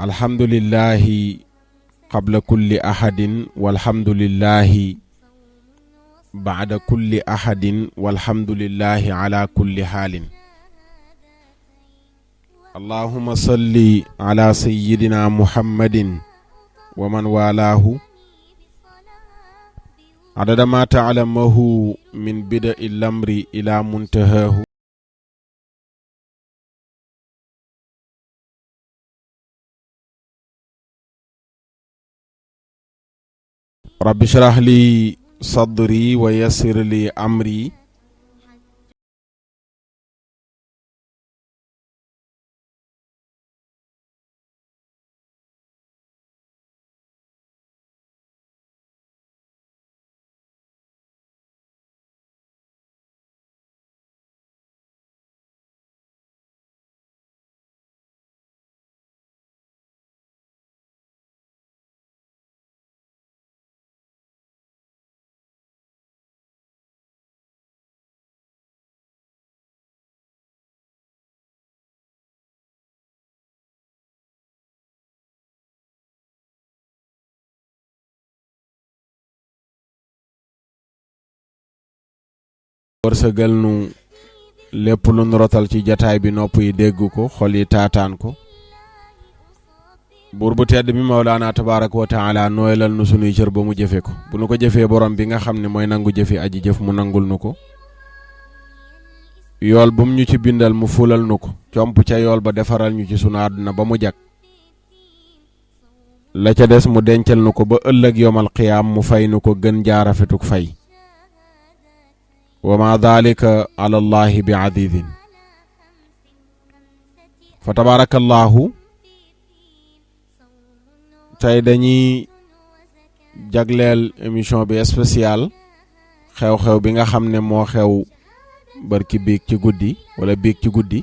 alhamdulillahi qabla kulli ahadin walhamdulillahi ba'da kulli ahadin walhamdulillahi ala kulli halin. Allahumma salli ala sayyidina Muhammadin wa man walahu adada ma ta'lamahu min bida'il amri ila muntahahu. Rabbi shrah li sadri wa yassir li amri wërsëgal nu lépp lu nu rotal ci jataay bi nopp yi dégg ko xol yi taataan ko. buur bu tedd mi Mawlaana tabaaraka wa taala nooyalal nu sunuy cër ba mu jëfe ko bu nu ko jëfee borom bi nga xam ne mooy nangu jëfi aji jëf mu nangul nu ko. yool bu mu ñu ci bindal mu fulal nu ko comp ca yool ba defaral ñu ci sunu àdduna ba mu jag. la ca des mu dencal nu ko ba ëllëg yomal qiyaam mu fay nu ko gën jaarafetuk fay. wa ma dhalika ala allahi bi adidin. fa tabarakallahu tey dañuy jagleel émission bi spécial xew-xew bi nga xam ne moo xew barki biig ci guddi wala biig ci guddi.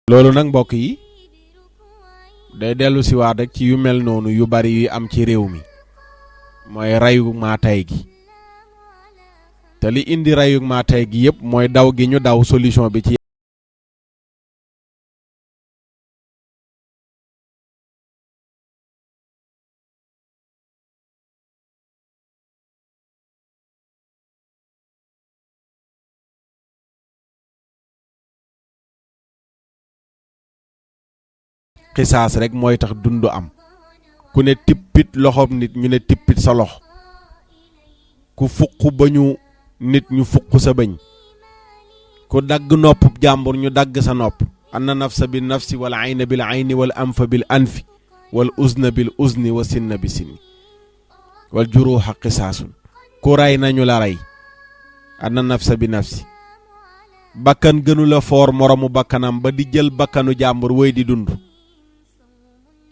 loolu nag mbokk yi day dellu si waat rek ci yu mel noonu yu bari yu am ci réew mi mooy rayu maa tey gi te li indi rayu maa tey gi yëpp mooy daw gi ñu daw solution bi ci xisaas rek mooy tax dund am. ku ne tippit loxoom nit ñu ne tippit sa lox ku fuq ba ñu nit ñu fuq sa bëñ ku dagg nopp jàmbur ñu dagg sa nopp. anna nafsa bil nafsi wal ayna bil ayni wal anfa bil anfi wal uzna bil uzni wa sinna bi sinni wal juruha qisaasun. ku rey nañu la rey. anna nafsa bi nafsi. bakkan gënu la foor moromu bakkanam ba di jël bakkanu jàmbur wéy di dund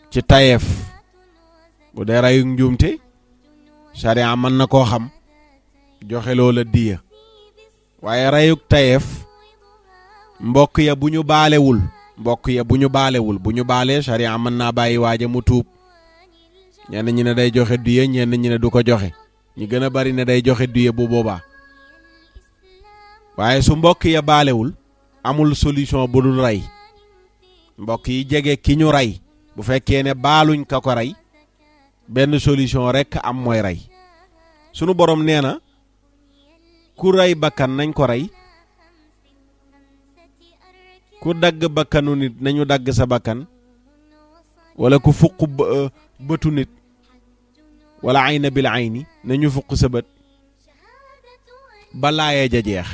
ci tayeef. bu dee rayuk njuumte sharia mën na koo xam joxe loola diya waaye rayuk tayeef mbokk ya bu ñu baalewul bu ñu baalee sharia mën naa bàyyi waaja mu tuub. ñenn ñi ne day joxe diya ñenn ñi ne du ko joxe ñi gën a bari ne day joxe diya bu boobaa. waaye su mbokk ya baalewul amul solution bu dul rey. mbokk yi jege ki ñu rey bu fekkee ne baaluñ ka ko rey benn solution rekk am mooy rey. sunu borom nee na ku rey bakkan nañ ko rey. ku dagg bakkanu nit nañu dagg sa bakkan. wala ku fuq bëtu nit wala ayna bil ayni nañu fuq sa bët. ba laayee ja jeex.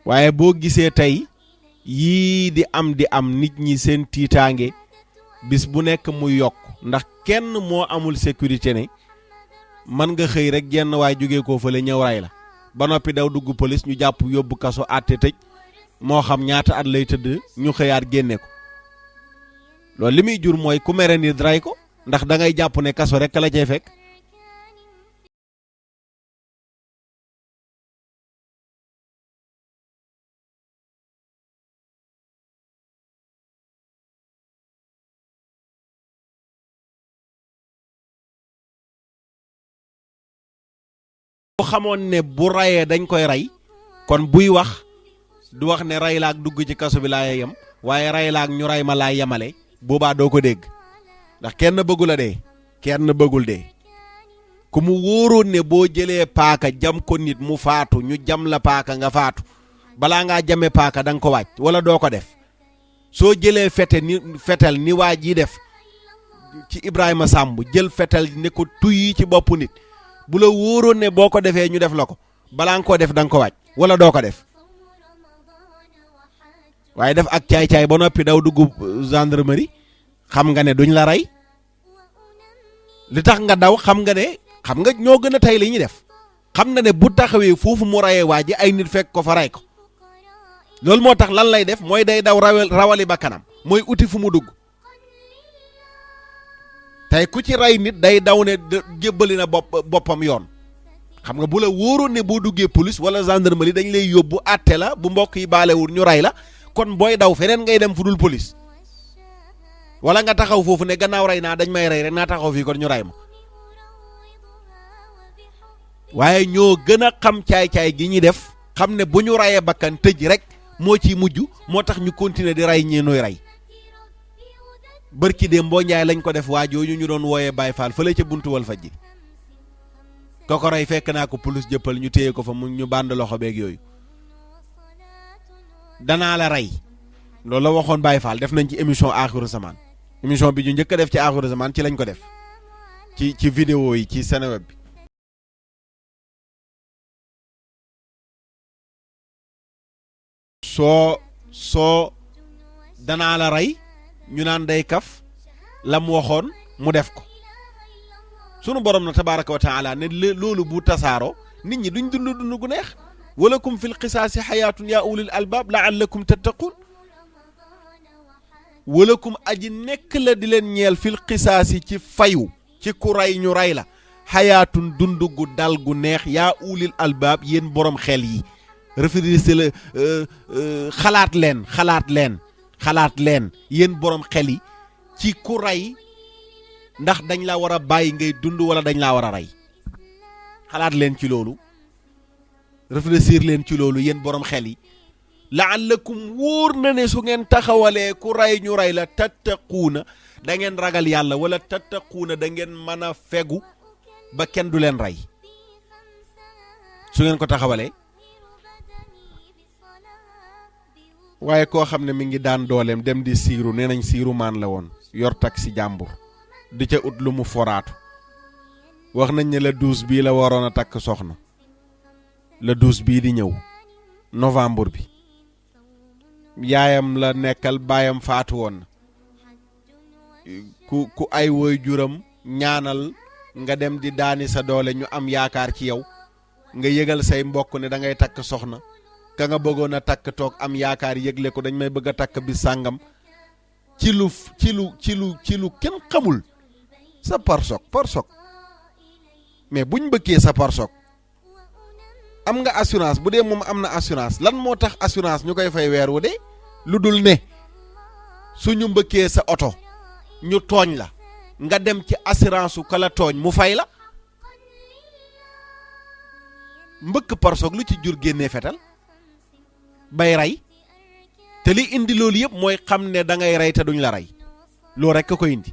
waaye boo gisee tey yii di am nit ñi seen tiitaange bis bu nekk muy yokk ndax kenn moo amul sécurité ne man nga xëy rek jenn waay jógee koo fële ñëw ray la ba noppi daw dugg police ñu jàpp yóbbu kaso àtte tëj moo xam ñaata at lay tëdd ñu xëyaat génne ko loolu li muy jur mooy ku mere nit ray ko ndax da ngay jàpp ne kaso rek la cay fekk. bu xamoon ne bu rayee dañ koy rey kon buy wax du wax ne rey laak dugg ci kaso bi laa yem waaye rey laak ñu rey ma laa yemale boobaa doo ko dégg ndax kenn bëggul a dee kenn bëggul dee ku mu wóoroon ne boo jëlee paaka jam ko nit mu faatu ñu jam la paaka nga faatu balaa ngaa jame paaka da nga ko wàcc wala doo ko def soo jëlee fetel ni waa ji def ci Ibrahima Samb jël fetel ne ko tuyyi ci boppu nit bu la wóoroon ne boo ko defee ñu def la ko balaa nga koo def da nga ko wàcc wala doo ko def waaye def ak caay-caay ba noppi daw dugg gendarmerie xam nga ne duñ la rey li tax nga daw xam nga ñoo gën a tey li ñuy def xam na ne bu taxawee foofu mu rayee waa ji ay nit fekk ko fa rey ko loolu moo tax lan lay def mooy day daw rawali ba kanam mooy uti fu mu dugg tey ku ci rey nit day daw ne jébbali na boppam yoon xam nga bu la wóoroon ne boo duggee police wala gendarmerie dañ lay yóbbu àtte la bu mbokk yi baalewul ñu rey la kon booy daw feneen ngay dem fu dul police wala nga taxaw foofu ne gannaaw rey naa dañ may rey rek naa taxaw fii kon ñu rey ma waaye ñoo gën a xam caay-caay gi ñuy def xam ne bu ñu reyee bakkan tëj rek moo ciy mujj moo tax ñu continuer di rey ñi nuy rey bërki déem boo njaay lañ ko def waajooju ñu doon wooyee Baye Fall fële ca buntu wal fajji ko rey fekk naa ko police jëppal ñu téye ko fa mu ñu bànd loxo beeg yooyu danaa la rey loolu la waxoon Baye Fall def nañ ci émission Axiru Zaman émission bi ñu njëkk a def ci Axiru Zaman ci lañ ko def ci vidéo yi ci Seneweb bi soo danaa la rey ñu naan day kaf lam waxoon mu def ko sunu borom na tabaaraka wa taala ne loolu bu tasaaroo nit ñi duñ dund gu neex walakum fil qisaasi xayaatun yaa ulil albaab laallakum tattaquun walakum aji nekk la di leen ñeel fil qisaasi ci fayu ci ku rey ñu rey la xayaatun dund gu dal gu neex yaa ulil albaab yéen borom xel yi référence la xalaat leen yéen borom xel yi ci ku rey ndax dañ la war a bàyyi ngay dund wala dañ laa war a rey xalaat leen ci loolu réfléchir leen ci loolu yéen borom xel yi laallakum wóor na ne su ngeen taxawalee ku rey ñu rey la tattaquuna da ngeen ragal yàlla wala tattaquuna da ngeen mën a fegu ba kenn du leen rey su ngeen ko taxawalee waaye koo xam ne mi ngi daan dooleem dem di siiru nee nañ siiru maan la woon yor taxi jàmbur di ca ut lu mu foraatu wax nañ ne la 12 bii la waroon a takk soxna le 12 bii di ñëw novembre bi yaayam la nekkal baayam faatu woon na ku ay woy juram ñaanal nga dem di daani sa doole ñu am yaakaar ci yow nga yëgal say mbokk ne da ngay takk soxna ka nga bëggoon a takk toog am yaakaar yëgle ko dañ may bëgg a takk bi sàngam ci lu kenn xamul sa parsok mais buñ bëggee sa parsok am nga assurance bu dee moom am na assurance lan moo tax assurance ñu koy fay weer wu dee lu dul ne suñu mbëkkee sa oto ñu tooñ la nga dem ci assurance su ka la tooñ mu fay la mbëkk parsok lu ci jur génnee fetal bay rey te li indi loolu yëpp mooy xam ne da ngay rey te duñ la rey loolu rekk ko indi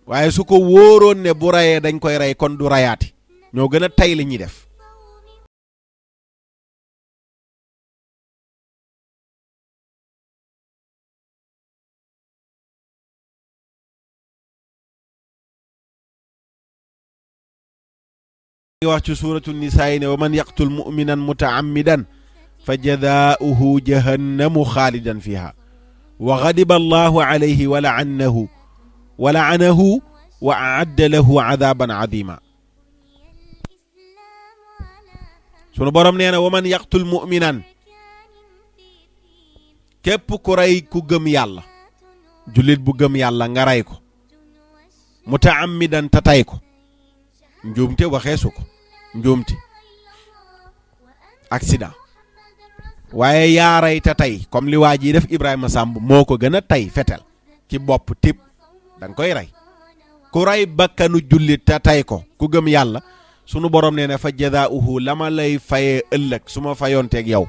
waaye su ko wóoroon ne bu reyee dañ koy rey kon du reyaati ñoo gën a tay li ñuy def wax ci suuratu nisaa ne wa man yaqtul mu'minan mutaammidan fa jazaa'uhu jahannamu xaalidan fiha wa ghadiba allahu alayhi wa la'anahu wa a'adda lahu adaban azima. sunu borom nee na wa man yaqtul mu'minan képp ku rey ku gëm yàlla, jullit bu gëm yàlla nga rey ko mutaammidan ta tay ko, njuumte waxeesu ko, njuumte accident, waaye yaa rey ta tay comme li waa ji def Ibrahima Samb moo ko gën a tay fetel ci bopp tip da nga koy rey. ku rey bakkanu jullit ta tay ko ku gëm yàlla, sunu borom nee na fa jazaa'uhu la ma lay fayee ëllëg su ma fayoonteeg yow.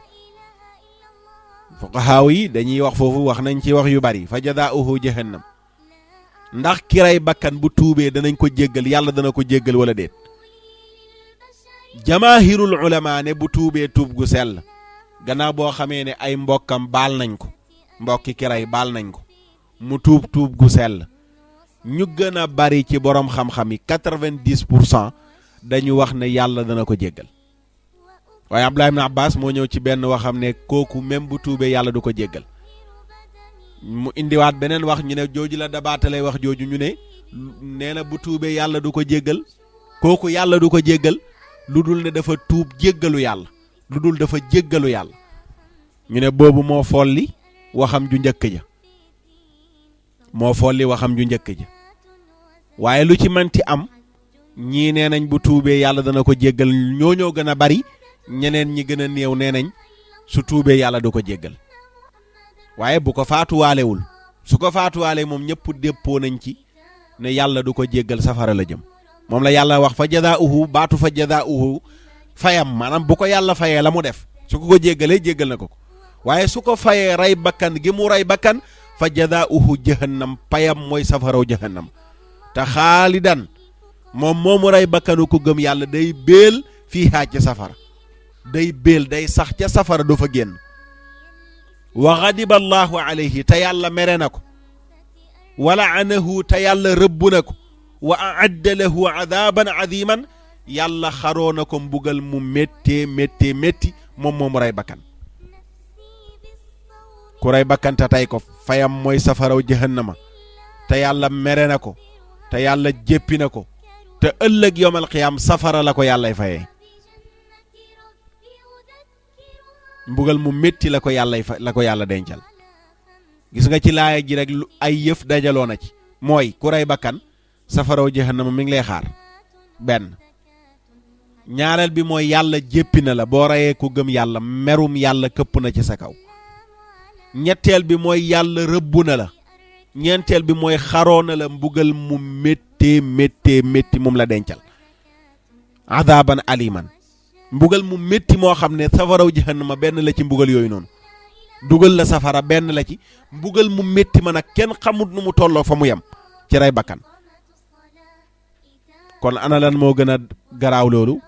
fuqahaaw yi dañuy wax foofu wax nañ ci wax yu bari. fa jazaa'uhu jahannam, ndax ki rey bakkan bu tuubee danañ ko jéggal, yàlla dana ko jéggal wala déet. jamaahirul ulama ne bu tuubee tuub gu sell, gannaaw boo xamee ne ay mbokkam baal nañ ko, mbokki ki rey baal nañ ko, mu tuub tuub gu sell. ñu gën a bari ci borom xam-xam yi 90% dañu wax ne yàlla dana ko jéggal. waaye Abdullah ibn Abbas moo ñëw ci benn waxam ne kooku même bu tuubee yàlla du ko jéggal. mu indiwaat beneen wax ñu ne jooju la dabaatale wax jooju, ñu ne nee na bu tuubee yàlla du ko jéggal, kooku yàlla du ko jéggal lu dul ne dafa tuub jéggalu yàlla, lu dul dafa jéggalu yàlla. ñu ne boobu moo folli waxam ju njëkk ja, moo folli waxam ju njëkk ja. waaye lu ci manti am, ñii nee nañ bu tuubee yàlla dana ko jéggal, ñoo gën a bari. ñeneen ñi gën a néew nee nañ su tuubee yàlla du ko jéggal. waaye bu ko faatuwaalewul, su ko faatuwaalee moom ñëpp déppoo nañ ci ne yàlla du ko jéggal, safara la jëm. moom la yàlla wax fa jazaa'uhu, baatu fa jazaa'uhu fayam, maanaam bu ko yàlla fayee la mu def su ko jéggalee jéggal na ko ko. waaye su ko fayee rey bakkan gi mu rey bakkan, fa jazaa'uhu jahannam, payam mooy safaraw jahannam. te xaalidan moom moomu rey bakkanu ko gëm yàlla day béel fiihaa ca safara, day béel, day sax ca safara du fa génn. wa ghadiba allahu alayhi, te yàlla mere na ko, wa la'anahu, te yàlla rëbb na ko, wa a'adda lahu adaban aziman, yàlla xaroo na ko mbugal mu méttee méttee métti moom moomu rey bakkan. ku rey bakkan te tey ko fayam mooy safaraw jahannama, te yàlla mere na ko, te yàlla jéppi na ko, te ëllëg yawmal qiyaam safara la ko yàllay fayee. mbugal mu métti la ko yàlla dencal. gis nga ci laaya ji rek lu ay yëf dajaloo na ci, mooy ku rey bakkan safaraw jahannama mi ngi lay xaar benn. ñaareel bi mooy yàlla jéppi na la boo reyee ku gëm yàlla, merum yàlla këpp na ci sa kaw. ñetteel bi mooy yàlla rëbb na la. ñeenteel bi mooy xaroo na la mbugal mu méttee méttee métti moom la dencal. adaban aliman, mbugal mu métti moo xam ne safaraw jahannama benn la ci mbugal yooyu noonu. dugal la safara benn la ci mbugal mu métti ma nag kenn xamut nu mu tolloo fa mu yem ci rey bakkan. kon ana lan moo gën a garaaw loolu?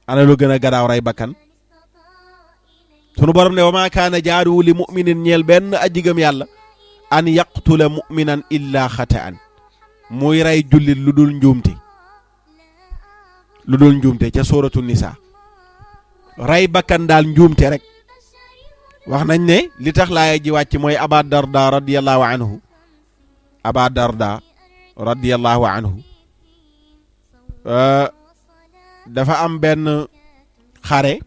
ana lu gën a garaaw rey bakkan? sunu borom ne wa maa kaana jaaru li mu'minin ñeel benn aji gëm yàlla an yaqtula mu'minan illa xata'an, muy rey jullit lu dul njuumte, lu dul njuumte ca suuratu nisaa. rey bakkan daal njuumte rek. wax nañ ne li tax laaya ji wàcc mooy Aba Darda radiyallahu anhu, Aba Darda radiyallahu anhu dafa am benn xare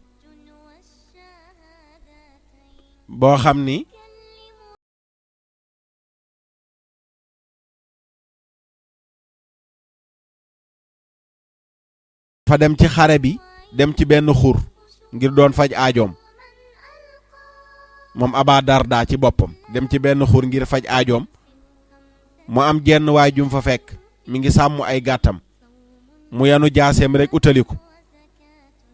boo xam ni fa dem ci xare bi, dem ci benn xur ngir doon faj aajoom. moom Aba Darda ci boppam dem ci benn xur ngir faj aajoom. mu am jenn waay jum fa fekk mi ngi sàmm ay gàttam, mu yanu jaaseem rek utaliku.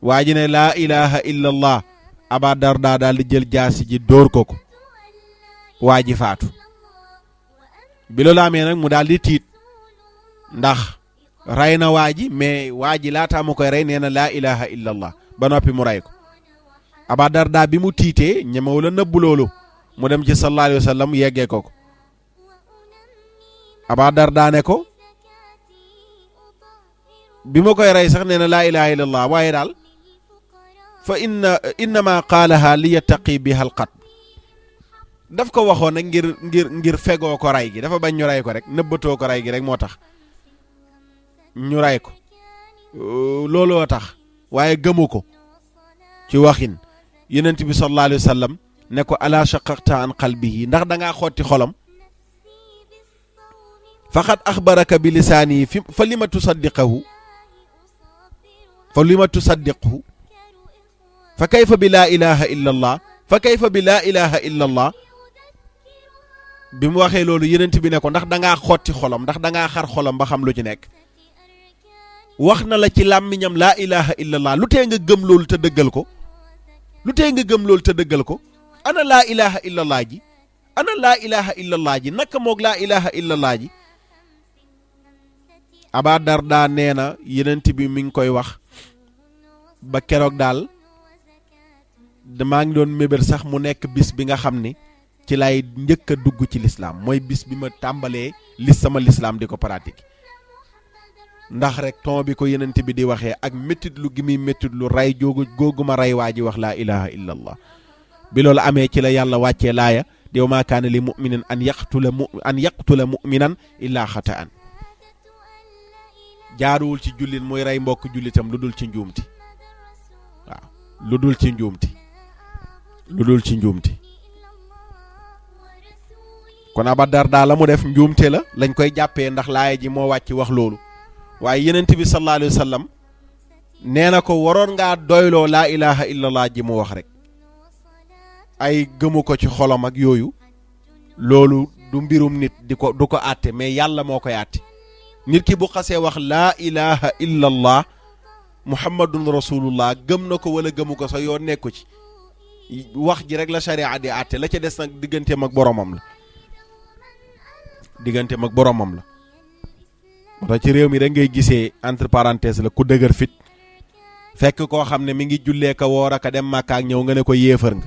waa ji ne laa ilaha illa allah. Aba Darda daal di jël jaasi ji dóor ko. waa ji faatu. bi loolu amee nag mu daal di tiit, ndax rey na waa ji, mais waa ji laataa mu koy rey nee na laa ilaha illa allah ba noppi mu rey ko. Aba Darda bi mu tiitee ñemewu la nëbbu loolu, mu dem ci sallallahu alayhi wa sallam yeggee ko. Aba Darda ne ko bi ma koy rey sax nee na laa ilaha illallah waaye daal fa innama qaalaha li yattaqi biha al qatl daf ko waxoon nag ngir fegoo ko ray gi dafa bañ ñu ray ko rek nëbbatoo ko ray gi rek moo tax ñu ray ko looloo tax waaye gëmu ko ci waxin yonent bi sallallahu alayhi wa sallam ne ko ala shaqaqta an qalbihi ndax da ngaa xotti xolam faqad axbaraka bi lisaanihi fa lima tusaddiqahu fa kayfa bi laa ilaha illa allah fa kayfa bi laa ilaha illa allah bi mu waxee loolu yonent bi ne ko ndax da ngaa xotti xolam ndax da ngaa xar xolam ba xam lu ci nekk wax na la ci làmmiñam laa ilaha illa allah lu tee nga gëm loolu te dëggal ko lu tee nga gëm loolu te dëggal ko ana laa ilaha illa allah ji ana laa ilaha illa allah ji naka moog laa ilaha illa allah ji Aba Darda nee na yonent bi mi ngi koy wax ba keroog daal damaa ngi doon mébél sax mu nekk bis bi nga xam ni ci lay njëkk a dugg ci lislaam mooy bis bi ma tàmbalee sama lislaam di ko pratique ndax rek ton bi ko yonent bi di waxee ak méttit lu gi muy méttit lu rey googu ma rey waa ji wax laa ilaha illa allah bi loolu amee ci la yàlla wàccee laaya di wa maa kaana li muminin an yaqtula muminan illaa xataan jaaruwul ci jullit muy rey mbokk jullitam lu dul ci njuumti waaw lu dul ci njuumti kon Aba Darda la mu def njuumte la lañ koy jàppee ndax laaya ji moo wàcc wax loolu waaye yonent bi sallallahu alayhi wa sallam nee na ko waroon ngaa doyloo laa ilaha illallah ji mu wax rek ay gëmu ko ci xolam ak yooyu loolu du mbirum nit du ko àtte mais yàlla moo koy àtte nit ki bu xasee wax laa ilaha illallah muhammadun rasulullah gëm na ko wala gëmu ko sa yoon nekku ci wax ji rek la sharia di àtte la ca des nag digganteem ak boromam la moo tax ci réew mi da ngay gisee entre parenthèses la ku dëgër fit fekk koo xam ne mi ngi jullee ka woor aka dem Màkka ak ñëw nga ne ko yéefar nga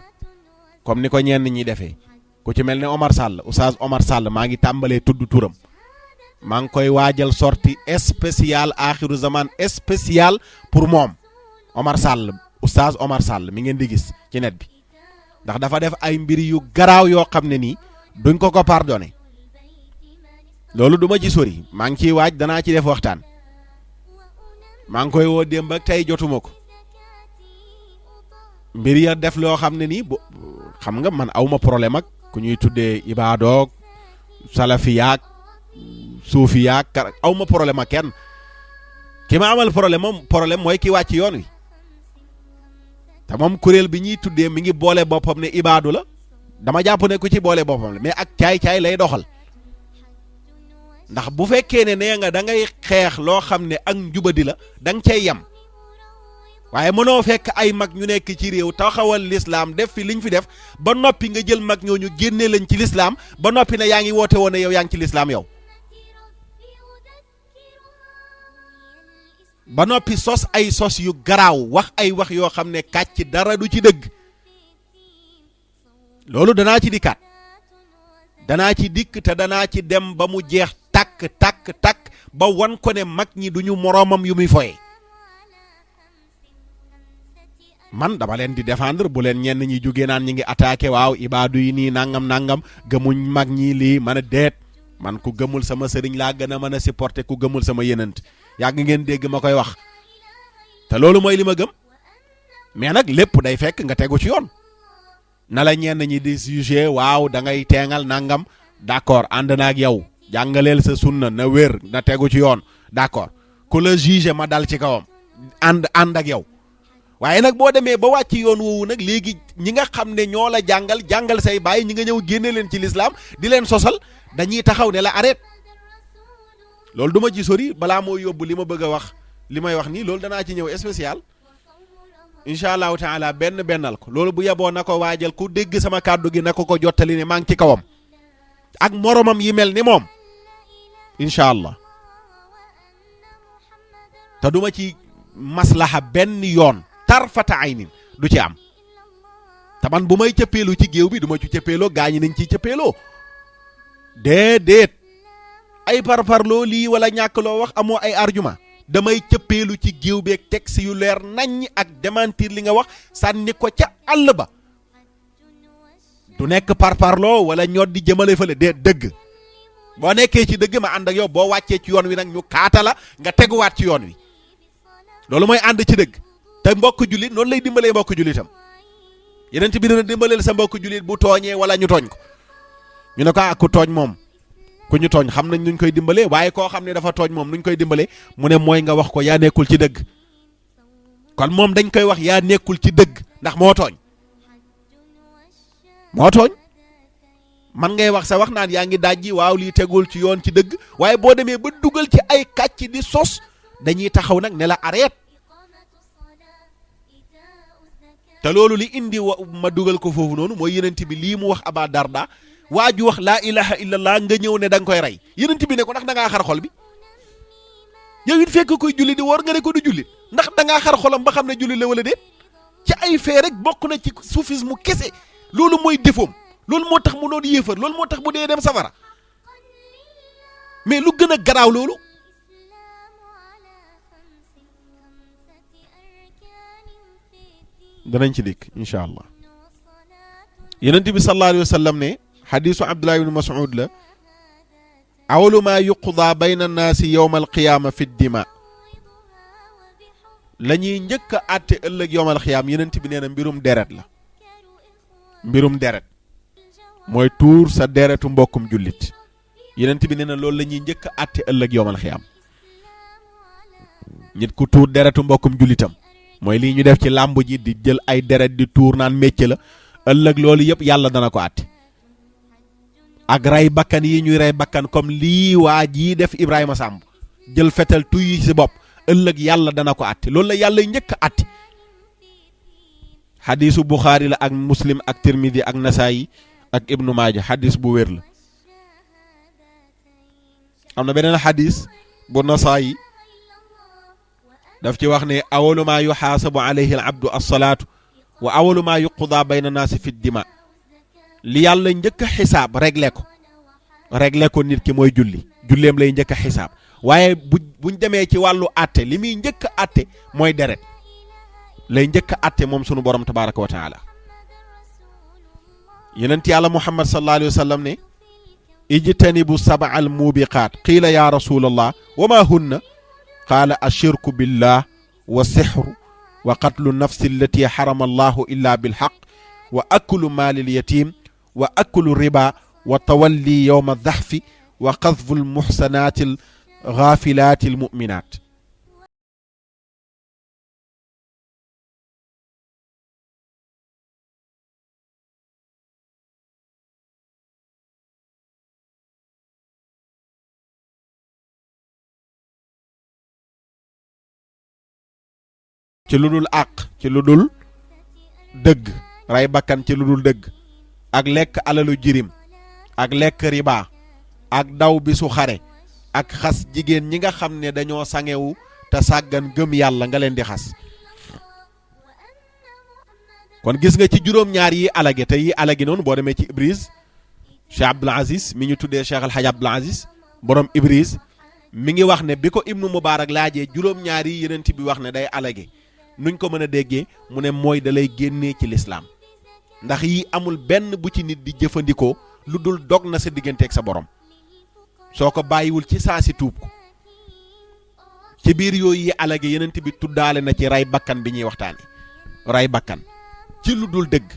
comme ni ko ñenn ñi defee ku ci mel ne Omar Sall Oustaz Omar Sall maa ngi tàmbalee tudd turam maa ngi koy waajal sortie spéciale axiru zaman spécial pour moom Omar Sall Oustaz Omar Sall mi ngeen di gis ci net bi ndax dafa def ay mbir yu garaaw yoo xam ne nii duñ ko pardonné loolu duma ci sori maa ngi ciy waaj danaa ci def waxtaan maa ngi koy woo démb ak tey jotuma ko mbir ya def loo xam ne nii xam nga man awma problème ak ku ñuy tuddee ibaadoog salafiyaak suufiyaak awma problème ak kenn ki ma amal problème mooy ki wàcc yoon wi te moom kuréel bi ñuy tuddee mi ngi boole boppam ne ibaadu la dama jàpp ne ku ci boole boppam la mais ak caay-caay lay doxal ndax bu fekkee ne nee nga da ngay xeex loo xam ne ak njubadi la da nga cay yem waaye mënoo fekk ay mag ñu nekk ci réew taxawal lislaam def fi liñ fi def ba noppi nga jël mag ñooñu génne lañ ci lislaam ba noppi ne yaa ngi woote woon ne yow yaa ngi ci lislaam yow ba noppi sos ay sos yu garaaw wax ay wax yoo xam ne kàcc dara du ci dëgg loolu danaa ci dikkaat danaa ci dikk te danaa ci dem ba mu jeex takk ba wan ko ne mag ñi duñu moroomam yu muy foye man dama leen di défendre bu leen ñenn ñi jógee naan ñi ngi attaqué waaw ibaadu yi nii nangam gëmuñ mag ñi lii mën a deet man ku gëmul sama sëriñ laa gën a mën a supporter ku gëmul sama yenant yàgg ngeen dégg ma koy wax te loolu mooy li ma gëm mais nag lépp day fekk nga tegu ci yoon na la ñenn ñi di jugé waaw da ngay teengal nangam d'accord ànd na ak yow jàngaleel sa sunna na wér na tegu ci yoon d'accord ku la jugé ma dal ci kawam ànd ak yow waaye nag boo demee ba wàcc yoon woowu nag léegi ñi nga xam ne ñoo la jàngal say baay ñi nga ñëw génne leen ci lislaam di leen sosal dañuy taxaw ne la arrête loolu du ma ci sori balaa moo yóbbu li ma bëgg a wax li may wax nii loolu danaa ci ñëw spécial incha allahu taala bennal ko loolu bu yeboo na ko waajal ku dégg sama kàddu gi na ko jottali ne maa ngi ci kawam ak moromam yi mel ni moom incha allah te duma ci maslaha benn yoon tarfata aynin du ci am te man bu may cëppeelu ci géew bi du ma ci cëppeeloo gaañi nañ ciy cëppeeloo déedéet ay parparloo lii wala ñàkk loo wax amoo ay argument damay cëppeelu ci géew beeg texte yu leer naññ ak démentir li nga wax sànni ko ca àll ba du nekk parparloo wala ñoo di jëmale fële de dëgg boo nekkee ci dëgg ma ànd ak yow boo wàccee ci yoon wi nag ñu kaata la nga teguwaat ci yoon wi loolu mooy ànd ci dëgg te mbokk jullit noonu lay dimbalee mbokk jullitam yeneen bi dina dimbaleel sa mbokk jullit bu tooñee wala ñu tooñ ko ñu ne ko ku tooñ moom ku ñu tooñ xam nañ nuñ koy dimbalee waaye koo xam ne dafa tooñ moom nuñ koy dimbalee mu ne mooy nga wax ko yaa nekkul ci dëgg kon moom dañ koy wax yaa nekkul ci dëgg ndax moo tooñ man ngay wax sa wax naan yaa ngi dajji waaw lii tegul ci yoon ci dëgg waaye boo demee ba dugal ci ay kàcc di sos dañuy taxaw nag ne la arrête te loolu li indi ma dugal ko foofu noonu mooy yenent bi lii mu wax Aba Darda waa ju wax laa ilaha illallah nga ñëw ne da nga koy rey yenent bi ne ko ndax da ngaa xar xol bi yow it fekk koy julli di woor nga ne ko du jullit ndax da ngaa xar xolam ba xam ne julli la wala déet ci ay fee rek bokk na ci soufisme kese loolu mooy defoom loolu moo tax mu doon yéefar loolu moo tax bu dee dem safara mais lu gën a garaaw loolu danañ ci dikk incha allah yenent bi sallallahu alayhi wa sallam ne xadisu Abdullah ibn Mas'ud la awalu ma yuqda bayna annaasi yowma alqiyaama fi ddima la ñuy njëkk a àtte ëllëg yowma alqiyaama yenent bi nee na mbirum deret la mbirum deret mooy tuur sa deretu mbokkum jullit yenent bi nee na loolu la ñuy njëkk a àtte ëllëg yowmal xiyaam nit ku tuur deretu mbokkum jullitam mooy lii ñu def ci làmb ji di jël ay deret di tuur naan métier la ëllëg loolu yëpp yàlla dana ko àtte ak rey bakkan yi ñuy rey bakkan comme lii waa jii def Ibrahima Samb jël fetal tuy si bopp ëllëg yàlla dana ko àtte loolu la yàlla njëkk a àtte xadiisu Buxaari la ak Muslim ak Tirmidi ak Nasaayi ak Ibnu Maaja xadis bu wér la am na beneen xadis bu Nasaayi daf ci wax ne awalu maa yuxaasabu alayhi al abdu alsalaatu wa awalu maa yuqda bayna naasi fi ddima li yàlla njëkk a xisaab réglé ko nit ki mooy julleem lay njëkk a xisaab waaye buñ demee ci wàllu àtte li muy njëkk a àtte mooy deret lay njëkk a àtte moom sunu borom tabaraka wa taala yenent yàlla Muhammad sallallahu alayhi wa sallam ne ijtanibu sab'a al mubiqaat qiila ya rasulallah wa ma hunna qaala ashirku billah wa sixru wa qatlu nafsi allati xarama allahu illa bilxaq wa aklu maali lyatim wa aklu riba wa tawalli yowma daxfi wa qadfu almuxsanaati algaafilaati almuminaat ci lu dul àq ci lu dul dëgg rey bakkan ci lu dul dëgg ak lekk alalu jirim ak lekk riba ak daw bisu xare ak xas jigéen ñi nga xam ne dañoo sangewu te sàggan gëm yàlla nga leen di xas kon gis nga ci juróom-ñaar yi alage te yi alage noonu boo demee ci Ibris Cheikh Abdoul Aziz mi ñu tuddee Cheikh Al Hadj Abdoul Aziz borom Ibris mi ngi wax ne bi ko Ibnu Mubarak laajee juróom-ñaar yi yenent bi wax ne day alage nuñ ko mën a déggee mu ne mooy da lay génnee ci lislaam ndax yi amul benn bu ci nit di jëfandikoo lu dul dog na sa digganteeg sa borom soo ko bàyyiwul ci saa si tuub ko ci biir yooyu yi alage yenent bi tuddaale na ci rey bakkan bi ñuy waxtaani rey bakkan ci lu dul dëgg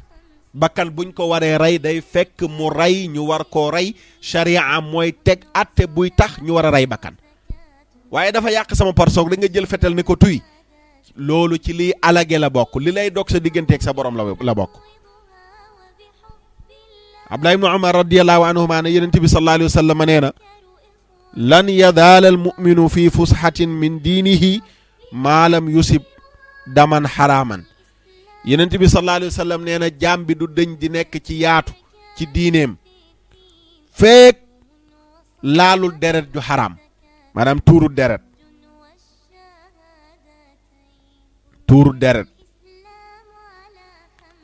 bakkan buñ ko waree rey day fekk mu rey ñu war koo rey sharia mooy teg atte buy tax ñu war a rey bakkan waaye dafa yàq sama parsoog da nga jël fetal ne ko tuy loolu ci liy alage la bokk li lay dog sa digganteeg sa borom la bokk Abdullah ibnu Umar radiyallahu anhuma ne yonent bi sallallahu alayhi wa sallam nee na lan yadaala al muminu fi fushatin min diinihi maa lam yusib daman xaraaman yonent bi sallallahu alayhi wa sallam nee na jaam bi du dëñ di nekk ci yaatu ci diineem feek laalul deret ju xaraam maanaam tuuru deret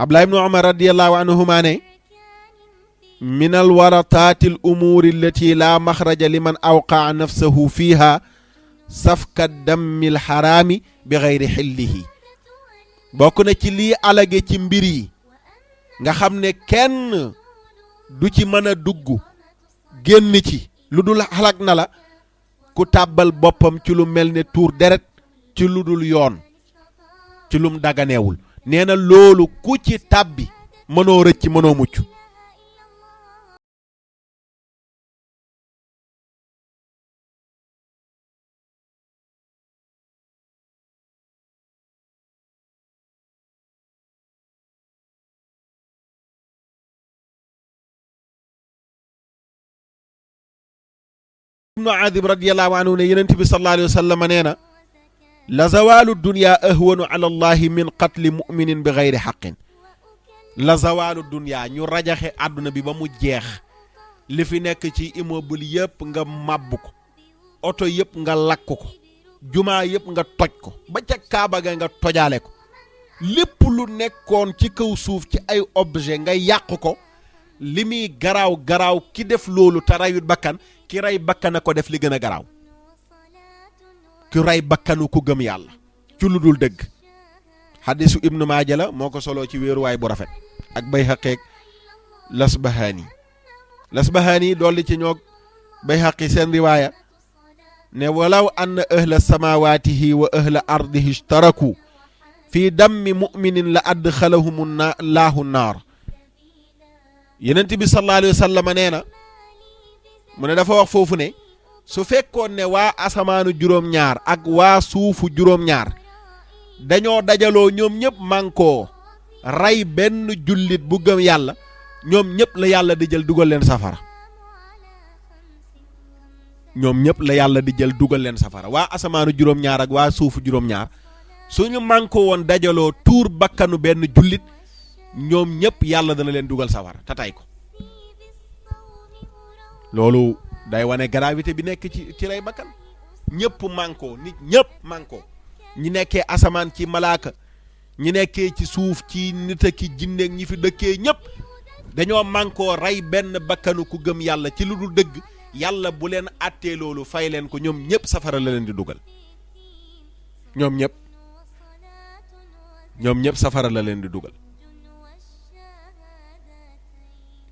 Abdullah ibnu Umar radiyallahu anhuma ne min alwarataati al umuuri allati laa maxraja liman awqaa nafsahu fiiha safka dammil xaraami bi xayri xillihi bokk na ci lii alage ci mbir yi nga xam ne kenn du ci mën a dugg génn ci lu dul xalak na la ku tàbbal boppam ci lu mel ne tuur deret ci lu dul yoon ci lum daganeewul nee na loolu ku ci tàbbi mënoo rëcc mënoo mucc ibnu adib radiyallahu anhu ne yenent bi sallallahu alayhi wa sallam nee na la zawalu dunya ahwanu ala allahi min qatli muminin bi gayri xaqin la zawalu dunya ñu rajaxe àdduna bi ba mu jeex li fi nekk ci immeuble yëpp nga màbb ko oto yëpp nga lakk ko jumaa yëpp nga toj ko ba ca kaaba ga nga tojaale ko lépp lu nekkoon ci kaw suuf ci ay objet nga yàq ko li muy garaaw garaaw ki def loolu te rayut bakkan ki rey bakkana ko def li gën a garaaw ki rey bakkanu ku gëm yàlla ci lu dul dëgg xadisu ibnu maaja la moo ko soloo ci wéeruwaay bu rafet ak bayhaqi lasbahaani dolli ci ñoog bayhaqi seen riwaaya ne walaw anna ahla samawatihi wa ahla ardihi ishtaraku fi dammi muminin la adxalahumu laahu naar yenent bi sallallahu alayhi wa sallam nee na mu ne dafa wax foofu ne su fekkoon ne waa asamaanu juróom-ñaar ak waa suufu juróom-ñaar dañoo dajaloo ñoom ñëpp mànkoo rey benn jullit bu gëm yàlla ñoom ñëpp la yàlla di jël dugal leen safara ñoom ñëpp la yàlla di jël dugal leen safara waa asamaanu juróom-ñaar ak waa suufu juróom-ñaar suñu mànkoo woon dajaloo tuur bakkanu benn jullit ñoom ñëpp yàlla dana leen dugal safara te tay ko loolu day wane gravité bi nekk ci rey bakkan ñëpp mànkoo nit ñëpp mànkoo ñi nekkee asamaan ci malaaka ñi nekkee ci suuf ci nit ak jinne ñi fi dëkkee ñëpp dañoo mànkoo rey benn bakkanu ku gëm yàlla ci lu dul dëgg yàlla bu leen àttee loolu fay leen ko ñoom ñëpp safara la leen di dugal ñoom ñëpp safara la leen di dugal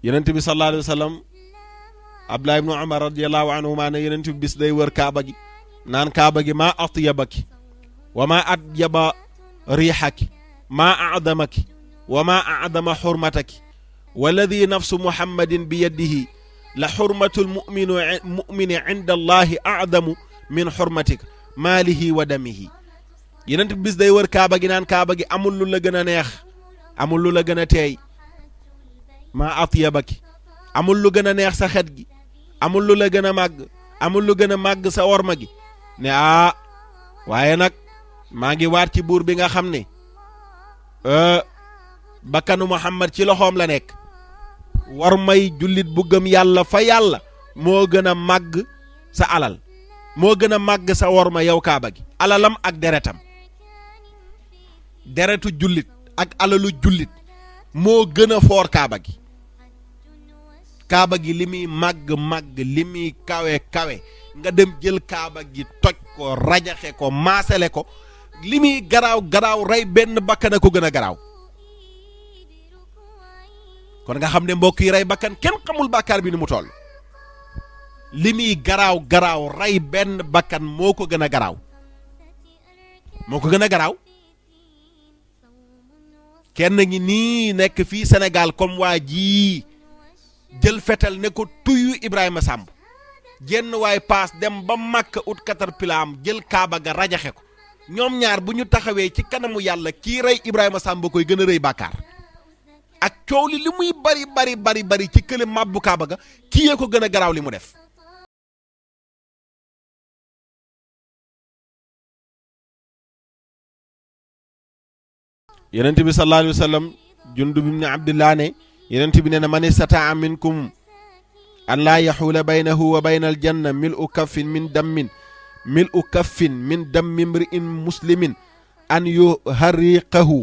yonent bi sallallahu alayhi wa sallam Abdullah ibnu Umar radiyallahu anhuma ne yonent bi bis day wër kaaba gi naan kaaba gi maa atyabaki wa maa atyaba riixaki maa acdamaki wa maa acdama xurmataki walladi nafsu muhammadin bi yadihi la xurmatu lmumini inda allahi acdamu min xurmatika maalihi wa damihi yonent bi bis day wër kaaba gi naan kaaba gi amul lu la gën a neex amul lu la gën a teey maa atyabaki amul lu gën a neex sa xet gi amul lu la gën a màgg amul lu gën a màgg sa worma gi ne waaye nag maa ngi waat ci buur bi nga xam ne bakkanu Muhammad ci loxoom la nekk war may jullit bu gëm yàlla fa yàlla moo gën a màgg sa alal moo gën a màgg sa worma yow kaaba gi alalam ak deretam deretu jullit ak alalu jullit moo gën a foor kaaba gi kaaba gi li muy màgg li muy kawe nga dem jël kaaba gi toj ko rajaxe ko maasale ko li muy garaaw rey benn bakkan a ko gën a garaaw kon nga xam ne mbokk yi rey bakkan kenn xamul bàkkaar bi ni mu toll li muy garaaw rey benn bakkan moo ko gën a garaaw kenn ngi nii nekk fii Sénégal comme waa ji jël fetal ne ko tuyu Ibrahima Samb jenn waay paas dem ba Makka ut caterpillar jël kaaba ga rajaxe ko ñoom ñaar bu ñu taxawee ci kanamu yàlla kii rey Ibrahima Samb koy gën a rëy bàkkaar ak coow li muy bari ci kële màbbu kaaba ga kii yee ko gën a garaaw li mu def yonent bi sallallahu alayhi wa sallam Jundub ibn Abdillah ne yonent bi ne na man istataa minkum an laa yaxuula baynahu wa bayna aljanna mil'u kaffin min dammi mri'in muslimin an yuharriqahu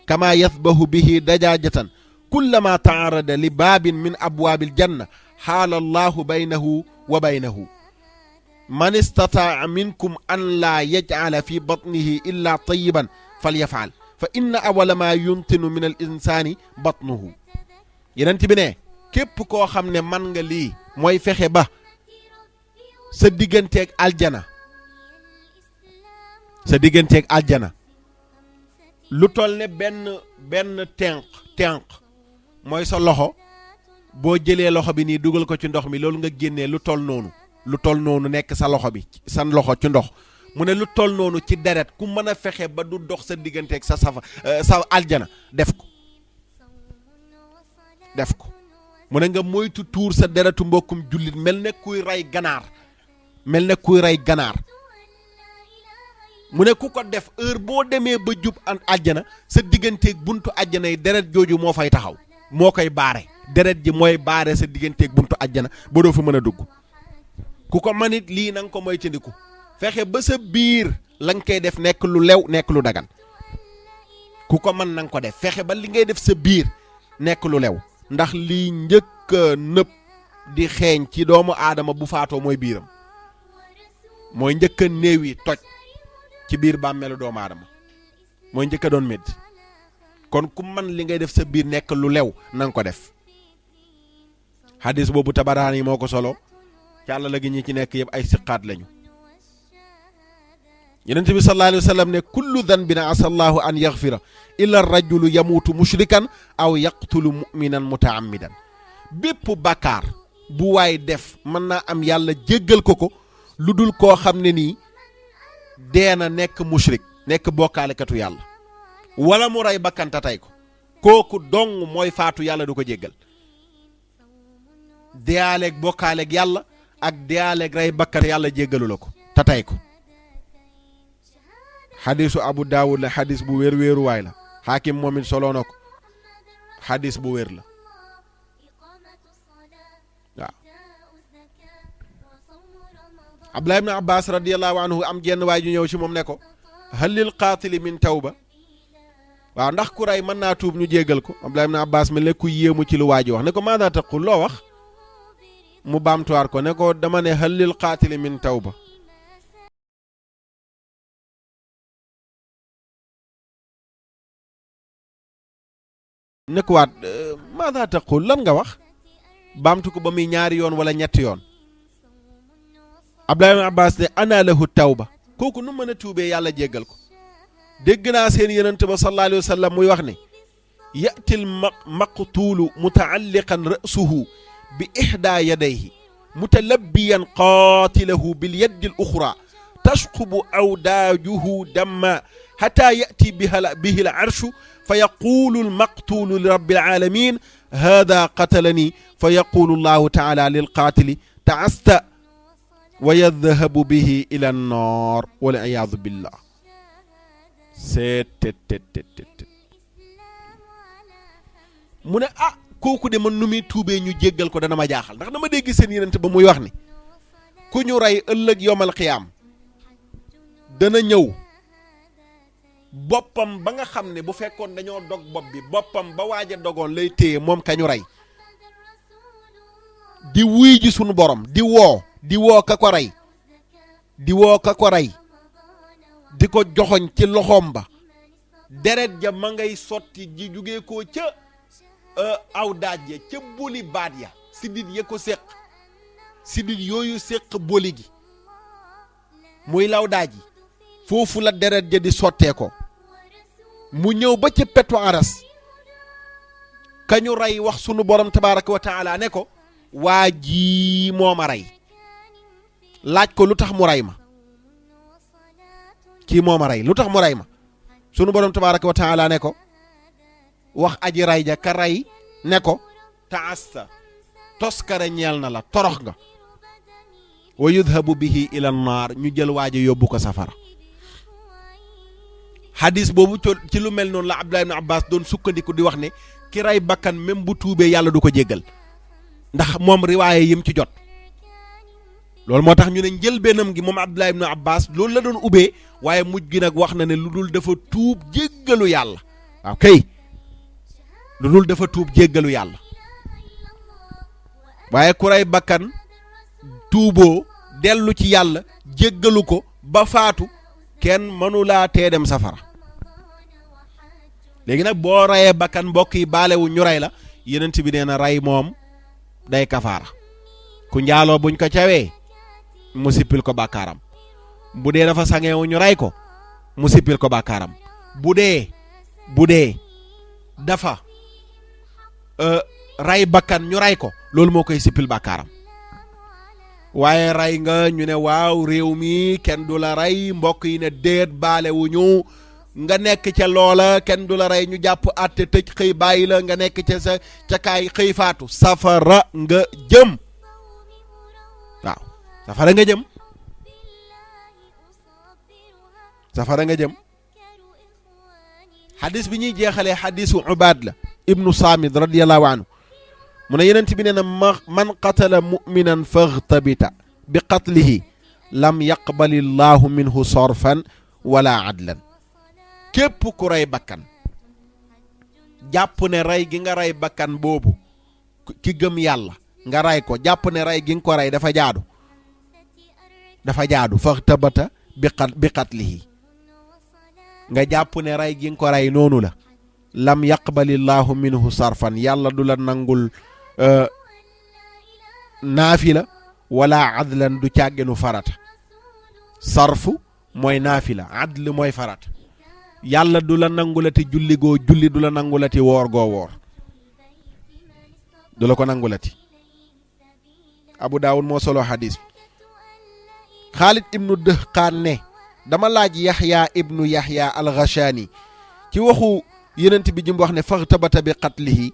kama yathbahu bihi dajaajatan kullama taarada li baabin min abwaabil janna xaala allahu baynahu wa baynahu man istataa minkum an laa yaj'ala fi batnihi illa tayiban falyafal fa inna awala ma yuntinu min al insani batnuhu. yenent bi ne képp koo xam ne man nga lii mooy fexe ba sa digganteeg aljana lu toll ne benn tenq mooy sa loxo boo jëlee loxo bi nii dugal ko ci ndox mi loolu nga génnee lu toll noonu nekk sa loxo bi sa loxo ci ndox mu ne lu toll noonu ci deret ku mën a fexe ba du dox sa digganteeg sa aljana def ko mu ne nga moytu tuur sa deretu mbokkum jullit mel ne kuy rey ganaar mu ne ku ko def heure boo demee ba jub aljana sa digganteeg buntu aljana yi deret jooju moo fay taxaw moo koy baare deret ji mooy baare sa digganteeg buntu aljana ba doo fa mën a dugg. ku ko manit lii na nga ko moytandiku fexe ba sa biir la nga koy def nekk lu lew nekk lu dagan ku ko mën na nga ko def fexe ba li ngay def sa biir nekk lu lew ndax lii njëkk a nëb di xeeñ ci doomu aadama bu faatoo mooy biiram mooy njëkk a néew yi toj ci biir bàmmeelu doomu aadama mooy njëkk a doon métti kon ku man li ngay def sa biir nekk lu lew na nga ko def. hadis boobu Tabaraani yi moo ko solo càlla la gi ñi ci nekk yëpp ay siqaat lañu. yonent bi sallallahu alayhi wa sallam ne kullu danbin asallahu an yaxfira illa rajulu yamuutu mushrikan aw yaqtulu muminan mutaammidan. bépp bàkkaar bu waay def mën naa am yàlla jéggal ko lu dul koo xam ne nii dee na nekk mushrik nekk bokkaalekatu yàlla wala mu rey bakkanta tey ko kooku dong mooy faatu yàlla du ko jéggal. deyaaleeg bokkaaleeg yàlla ak deyaaleeg rey bakkan yàlla jéggalu la ko te tey ko. xadisu Abu Daawud la xadis bu wéeruwaay la xaakim moom it soloo na ko xadis bu wér la waaw. Abdullah ibn Abbas radiyallahu anhu am jenn waay ju ñëw ci moom ne ko hal lil qaatili min tawba waaw ndax ku rey mën naa tuub ñu jéggal ko. Abdullah ibn Abbas mel ne ku yéemu ci lu waa ji wax ne ko maada taqul loo wax mu baamtuwaar ko ne ko dama ne hal lil qaatili min tawba. ne ko waat maada taqul lan nga wax baamtu ko ba muy ñaari yoon wala ñetti yoon. Abdullah ibn Abbas ne ana lahu tawba kooku nu mën a tuubee yàlla jéggal ko. dégg naa seen yonent ba sallallahu alayhi wa sallam muy wax ne yatil maqtuulu mutaalliqan ra'suhu bi ihda yadayhi mutalabbiyan qaatilahu bil yaddi al uxra tashqubu awdaajuhu damma hatta ya'ti bihi al arshu fa yaqulu al maqtuulu li rabbil alamin hada qatalani fa yaqulu allahu taala lil qaatili ta'asta wa yadhabu bihi ila an-nar wal iyaadu billah. mu ne kooku de man nu muy tuubee ñu jéggal ko dana ma jaaxal ndax dama dégg seen yenent ba muy wax ni ku ñu rey ëllëg yomal xiyaam dana ñëw boppam ba nga xam ne bu fekkoon dañoo dog bopp bi boppam ba waaj a dogoon lay téye moom ka ñu rey di wuy ji sunu borom di woo ka ko rey di ko joxoñ ci loxoom ba deret ja ma ngay sotti ji jugee koo ca aw daaj ya ca boli baat ya sidit ya ko séq sidit yooyu séq boli gi muy law daaj yi foofu la deret ja di sottee ko mu ñëw ba ca petu aras kañu rey wax sunu borom tabaraka wa taala ne ko waa ji moo ma rey laaj ko lu tax mu rey ma kii moo ma rey lu tax mu rey ma sunu borom tabaraka wa taala ne ko wax aji ray ja ka ray ne ko taasta toskare ñeel na la torox nga wa yudhabu bihi ila naar ñu jël waaja yóbbu ko safara. hadis boobu ci lu mel noonu la Abdullah ibn Abbas doon sukkandiku di wax ne ki ray bakkan même bu tuubee yàlla du ko jéggal ndax moom riwaaye yim ci jot. loolu moo tax ñu ne njëlbeenam gi moom Abdullah ibn Abbas loolu la doon ubbee waaye mujj gi nag wax na ne lu dul dafa tuub jéggalu yàlla waaw kay lu dul dafa tuub jéggalu yàlla waaye ku rey bakkan tuuboo dellu ci yàlla jéggalu ko ba faatu kenn mënulaa tee dem safara. léegi nag boo rayee bakkan mbokk yi baalewu ñu rey la yenent bi nee na rey moom day kafaara. ku njaaloo buñ ko cawee mu sippil ko bàkkaaram, bu dee dafa sangeewu ñu rey ko mu sippil ko bàkkaaram, bu dee dafa rey bakkan ñu rey ko loolu moo koy sippil bàkkaaram. waaye rey nga ñu ne waaw réew mi kenn du la rey, mbokk yi ne déet baale wu ñu nga nekk ca loola kenn du la rey ñu jàpp àtte tëj xëy bàyyi la nga nekk ca sa ca kaay xëy faatu safara nga jëm. waaw safara nga jëm, safara nga jëm. xadis bi ñuy jeexalee xadisu Ubaad la ibnu Saamid radiyallahu anhu mu ne yenent bi nee na man qatala muminan faghtabita bi qatlihi lam yaqbali llahu minhu sarfan wala adlan. képp ku rey bakkan jàpp ne rey gi nga rey bakkan boobu ki gëm yàlla nga rey ko jàpp ne rey gi nga ko rey dafa jaadu faghtabata bi qatlihi nga jàpp ne rey gi nga ko rey noonu la lam yaqbali llahu minhu sarfan yàlla du la nangul naafila wala adlan du càggenu farata. sarfu mooy naafila, adl mooy farata. yàlla du la nangulati julli goo julli, du la nangulati woor goo woor, du la ko nangulati. Abu Daawud moo solo xadis bi. Xaalid ibnu Dahqaan ne dama laaj Yaxya ibnu Yaxya al-Ghashani ci waxu yenent bi ji mu wax ne faghtabata bi qatlihi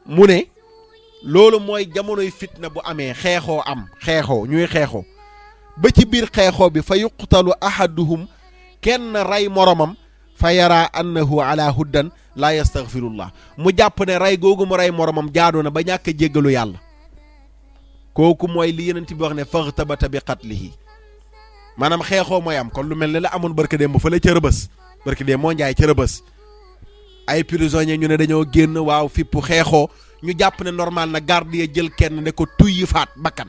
mu ne loolu mooy jamonoy fitna bu amee xeexoo ñuy xeexoo ba ci biir xeexoo bi fa yuqtalu ahaduhum kenn rey moromam fa yara annahu ala huddan la yastaghfirullah mu jàpp ne rey googu mu rey moromam jaadu na ba ñàkk a jéggalu yàlla. kooku mooy li yenent bi wax ne faghtabata bi qatlihi maanaam xeexoo mooy am kon lu mel ne la amoon barke dem ba fële ca Rëbës barke dem moo njaay ca Rëbës ay prisonniers ñu ne dañoo génn waaw fippu xeexoo ñu jàpp ne normal na garde ya jël kenn ne ko tuyyi faat bakkan.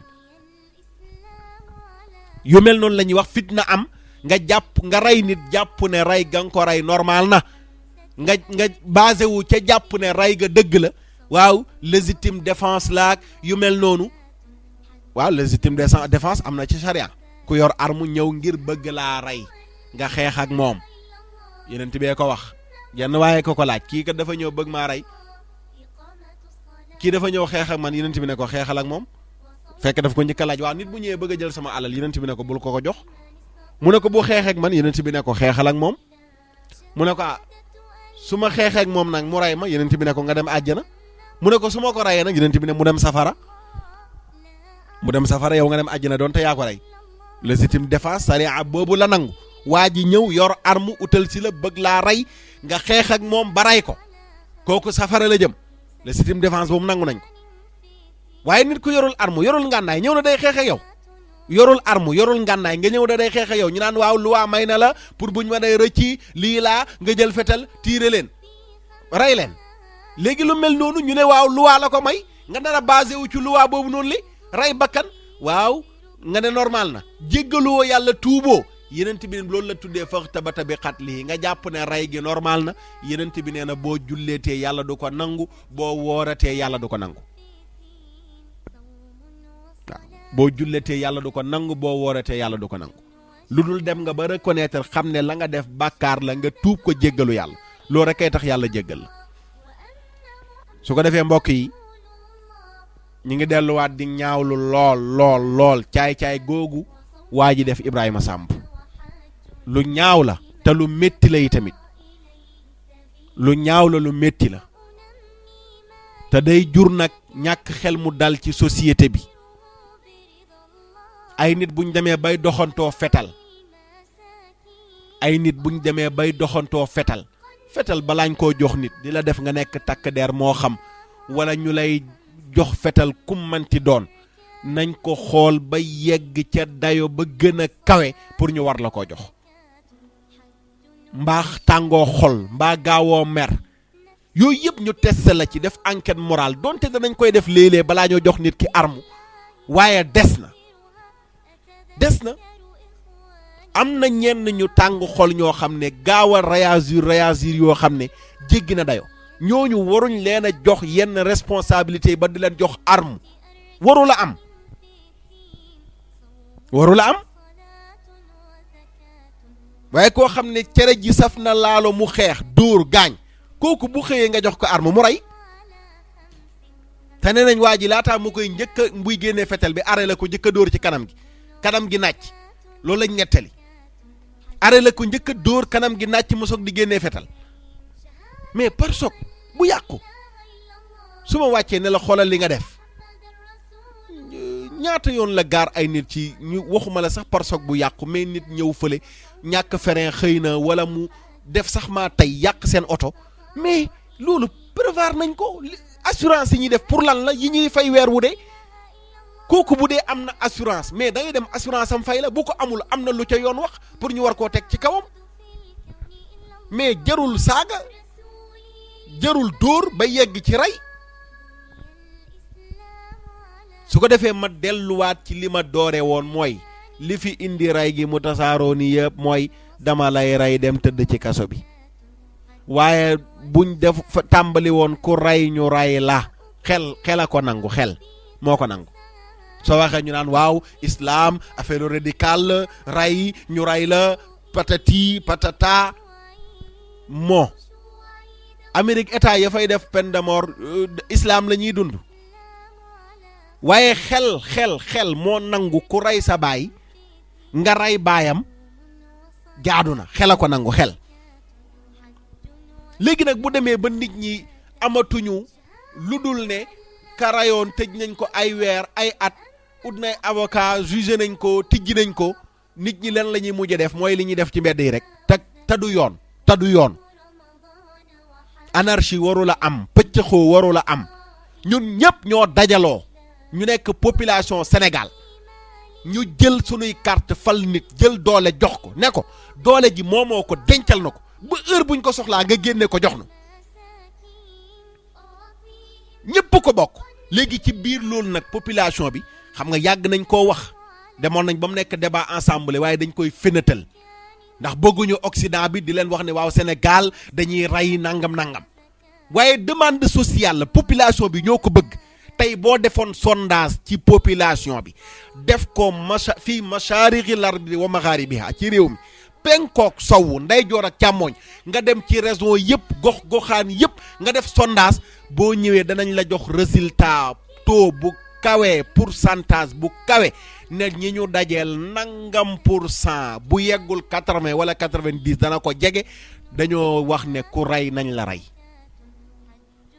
yu mel noonu la ñuy wax fitna am nga jàpp nga rey nit jàpp ne rey ga nga ko rey normal na nga basé wu ca jàpp ne rey ga dëgg la waaw légitime défense laak yu mel noonu. waaw légitime défense am na ci charia ku yor arme ñëw ngir bëgg laa rey nga xeex ak moom yeneen bee ko wax genn waaye ko laaj kii kat dafa ñëw bëgg maa rey kii dafa ñëw xeex ak man yeneen bi ne ko xeexal ak moom fekk daf ko njëkk a laaj waaw nit bu ñëwee bëgg a jël sama alal yeneen bi ne ko bul ko jox mu ne ko bu xeex ak man yeneen bi ne ko xeexal ak moom mu ne ko su ma xeex ak moom nag mu rey ma yeneen bi ne ko nga dem àjjana mu ne ko su ma ko reyee nag yeneen bi ne mu dem safara yow nga dem àjjana doon te yaa ko rey. légitime défense sariya boobu la nangu waa ji ñëw yor arme utal si la bëgg laa rey nga xeex ak moom ba rey ko kooku safara la jëm légitime défense boobu nangu nañ ko. waaye nit ku yorul arme yorul ngànnaay ñëw na day xeex ak yow yorul arme yorul ngànnaay nga ñëw da day xeex ak yow ñu naan waaw luwaa may na la pour buñ ma day rëcci lii laa nga jël fetal tiire leen rey leen. léegi lu mel noonu ñu ne waaw luwaa la ko may nga dara basé wu ci luwaa boobu noonu li rey bakkan waaw nga ne normal na jéggaluwoo yàlla tuuboo yenent bi loolu la tuddee faghtabata bi qatlihi nga jàpp ne rey gi normal na yenent bi nee na boo julleetee yàlla du ko nangu boo wooratee yàlla du ko nangu. waaw boo julletee yàlla du ko nangu boo wooratee yàlla du ko nangu lu dul dem nga ba reconnaître xam ne la nga def bàkkaar la nga tuub ko jéggalu yàlla loolu rek kay tax yàlla jéggal la. su ko defee mbokk yi ñu ngi delluwaat di ñaawlu lool caay-caay googu waa ji def Ibrahima Samb lu ñaaw la te lu métti la yi tamit lu ñaaw la lu métti la te day jur nag ñàkk xel mu dal ci société bi. ay nit buñ demee bay doxantoo fetal fetal balaañ koo jox nit di la def nga nekk takk der moo xam wala ñu lay jox fetal kum manti doon nañ ko xool ba yegg ca dayo ba gën a kawe pour ñu war la ko jox. mbaa tàngoo xol mbaa gaawoo mer yooyu yëpp ñu testé la ci def enquête morale donte danañ koy def léeg-léeg balaa ñoo jox nit ki arme waaye des na des na. am na ñenn ñu tàng xol ñoo xam ne gaaw a réagir yoo xam ne jéggi na dayo ñooñu waruñ leen a jox yenn responsabilité ba di leen jox arme waru la am waaye koo xam ne cere ji saf na laalo mu xeex dóor gaañ kooku bu xëyee nga jox ko arme mu rey te nee nañ waa ji laataa mu koy njëkk a mbuy génnee fetel bi are la ko njëkk a dóor ci kanam gi nàcc loolu lañ nettali are la ko njëkk a dóor kanam gi nàcc mu soog di génnee fetal mais par soog bu yàqu su ma wàccee ne la xoolal li nga def ñaata yoon la gaar ay nit ci ñu waxuma la sax par soog bu yàqu mais nit ñëw fële ñàkk frein xëy na wala mu def sax maa tey yàq seen oto mais loolu prévoir nañ ko assurance yi ñuy def pour lan la yi ñuy fay weer wu dee kooku bu dee am na assurance mais da ngay dem assurance am fay la bu ko amul am na lu ca yoon wax pour ñu war koo teg ci kawam mais jarul saaga jarul dóor ba yegg ci rey su ko defee ma delluwaat ci li ma doore woon mooy li fi indi rey gi mu tasaaroo ni yëpp mooy dama lay rey dem tëdd ci kaso bi waaye buñ def tàmbali woon ku rey ñu rey la xel a ko nangu xel moo ko nangu soo waxee ñu naan waaw islam affaire radicale rey ñu rey la patati patata moo Amérique état ya fay def peine de mort islam la ñuy dund waaye xel moo nangu ku rey sa baay nga rey baayam jaadu na xel a ko nangu xel léegi nag bu demee ba nit ñi amatuñu lu dul ne ka rayoon tëj nañ ko ay weer ay at ut nay avocat jugé nañ ko tijji nañ ko nit ñi leen la ñuy mujj def mooy li ñuy def ci mbedd yi rek te du yoon anarchie waru la am pëccëxoo waru la am ñun ñëpp ñoo dajaloo ñu nekk population Sénégal ñu jël sunuy carte fal nit jël doole jox ko ne ko doole ji moomoo ko dencal na ko ba heure buñ ko soxlaa nga génne ko jox na ñëpp ko bokk léegi ci biir loolu nag population bi xam nga yàgg nañ koo wax demoon nañ ba mu nekk débat ensemble waaye dañ koy fenatal ndax bëgguñu Occident bi di leen wax ne waaw Sénégal dañuy rey nangam waaye demande sociale la population bi ñoo ko bëgg tey boo defoon sondage ci population bi def ko fii masharixil ardi wa magharibiha ci réew mi penkook sowu ndeyjoor ak càmmooñ nga dem ci région yëpp goxaan yëpp nga def sondage boo ñëwee danañ la jox résultat taux bu kawe pourcentage bu kawe ne ñi ñu dajeel nangam % bu yeggul 80 wala 90 dana ko jege dañoo wax ne ku rey nañ la rey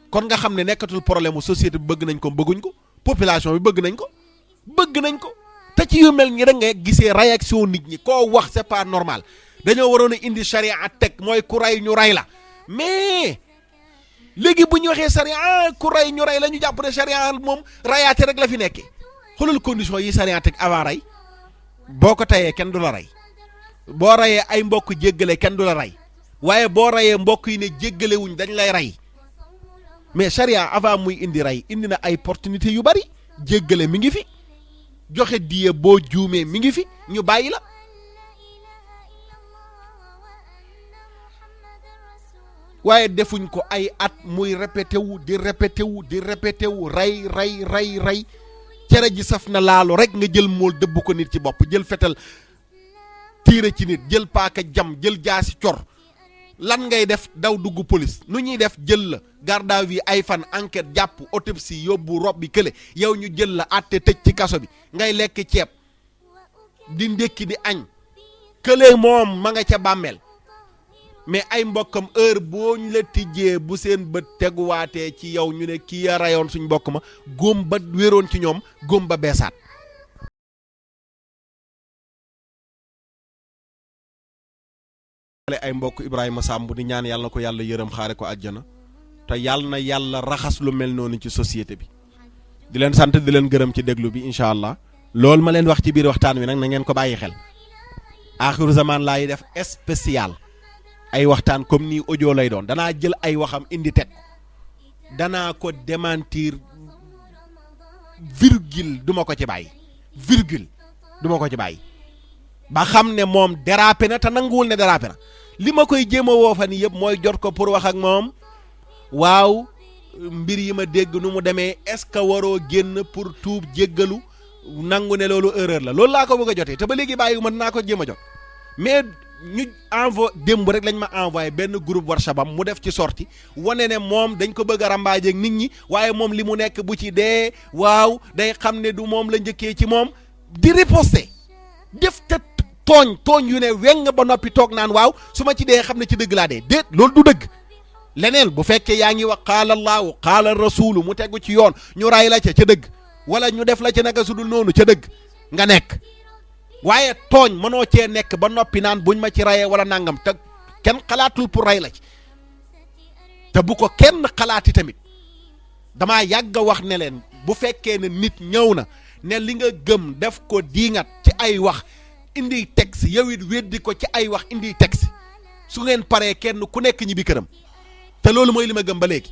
kon nga xam ne nekkatul problème mu société bi bëgg nañ ko bëgguñ ko population bi bëgg nañ ko te ci yu mel ñi rek nga gisee réaction nit ñi koo wax c'est pas normal dañoo waroon a indi charia teg mooy ku rey ñu rey la mais léegi bu ñu waxee charia ku rey ñu rey la ñu jàpp ne charia moom rayaate rek la fi nekkee xoolal condition yi charia teg avant rey boo ko tayee kenn du la rey boo reyee ay mbokk jéggale kenn du la rey waaye boo reyee mbokk yi ne jéggale wuñ dañ lay rey mais charia avant muy indi rey indi na ay opportunité yu bari jéggale mi ngi fi joxe diye boo juumee mi ngi fi ñu bàyyi la waaye defuñ ko ay at muy répété wu di répété wu rey cere ji saf na laalo rek nga jël mool dëbb ko nit ci bopp jël fetal tiire ci nit jël paaka jam jël jaasi cor lan ngay def daw dugg police nu ñuy def jël la garde à vue ay fan enquête jàpp autopsie yóbbu rob bi kële yow ñu jël la àtte tëj ci kaso bi ngay lekk ceeb di ndékki di añ kële moom ma nga ca bàmmeel mais ay mbokkam heure boo ñu la tijjee bu seen bët teguwaatee ci yow ñu ne kii ya rayoon suñ mbokk ma góom ba wéroon ci ñoom góom ba beesaat ay mbokk Ibrahima Samb di ñaan yàlla na ko yàlla yërëm xaare ko àjjana te yàlla na yàlla raxas lu mel noonu ci société bi di leen sant di leen gërëm ci déglu bi incha allah loolu ma leen wax ci biir waxtaan wi nag na ngeen ko bàyyi xel aaxiru zaman laay def spécial ay waxtaan comme nii audio lay doon danaa jël ay waxam indi teg danaa ko démentir virgule duma ko ci bàyyi virgule du ma ko ci bàyyi ba xam ne moom dérapé na te nanguwul ne dérapé na li ma koy jéem a woo fan yëpp mooy jot ko pour wax ak moom waaw mbir yi ma dégg nu mu demee est-ce que waroo génn pour tuub jéggalu nangu ne loolu erreur la loolu laa ko bëgg a jotee te ba léegi bàyyi mën naa ko jéem a jot mais ñu démb rek lañ ma envoyé benn groupe WhatsApp am mu def ci sorti wane ne moom dañ ko bëgg a rambaajeeg nit ñi waaye moom li mu nekk bu ci dee waaw day xam ne du moom la njëkkee ci moom di riposter def te tooñ yu ne weng ba noppi toog naan waaw su ma ci dee xam ne ci dëgg laa dee déet loolu du dëgg leneen bu fekkee yaa ngi wax qaala allahu qaala rasulu mu tegu ci yoon ñu ray la ca dëgg wala ñu def la ca naka su dul noonu ca dëgg nga nekk waaye tooñ mënoo cee nekk ba noppi naan buñ ma ci rayee wala nangam te kenn xalaatul pour ray la ci te bu ko kenn xalaati tamit damaa yàgg a wax ne leen bu fekkee ne nit ñëw na ne li nga gëm def ko diingat ci ay wax indi texte yow it weddi ko ci ay wax indi texte su ngeen paree kenn ku nekk ñibbi këram te loolu mooy li ma gëm ba léegi